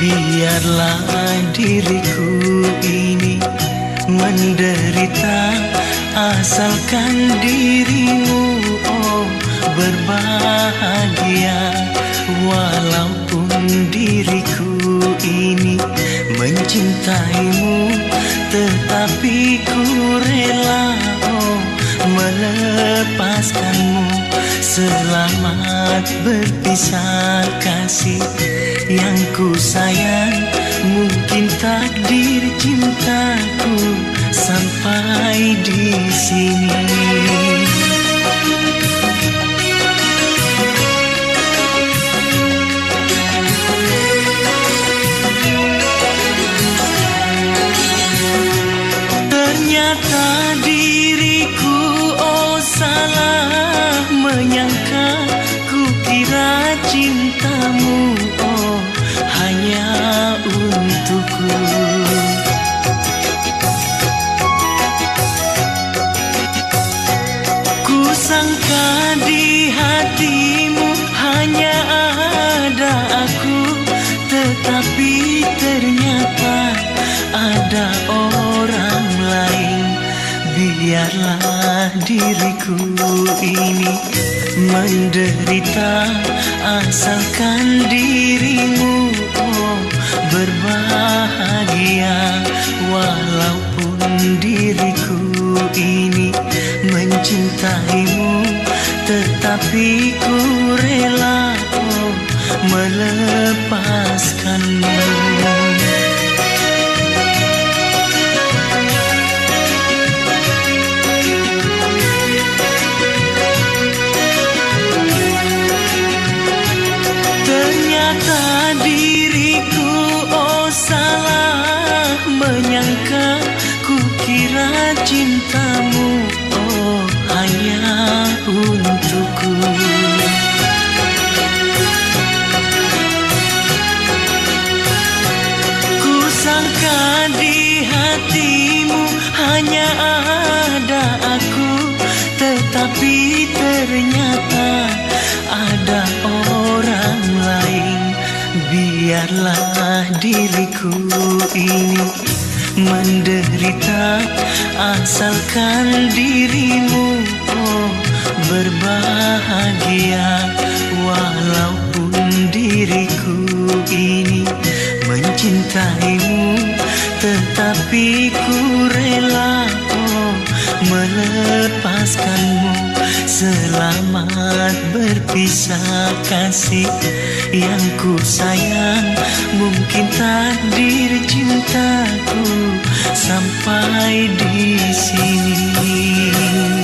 Biarlah diriku ini menderita, asalkan dirimu berbahagia. Walaupun diriku ini mencintaimu, tetapi ku rela melepaskanmu. Selamat berpisah kasih yang ku sayang. Mungkin takdir cintaku sampai di sini. Ternyata diriku salah menyangka. Ku kira cintamu hanya untukku. Ku sangka di hatimu hanya ada aku, tetapi ternyata ada orang lain. Biarlah diriku ini menderita, asalkan dirimu berbahagia. Walaupun diriku ini mencintaimu, tetapi ku rela melepaskanmu. Ternyata diriku salah menyangka. Ku kira cintamu hanya untukku. Ku sangka di hatimu hanya ada aku, tetapi ternyata ada orang lain. Biarlah diriku ini menderita, asalkan dirimu berbahagia. Walaupun diriku ini mencintaimu, tetapi ku rela melepaskanmu. Selamat berpisah kasih yang ku sayang. Mungkin takdir cintaku sampai di sini.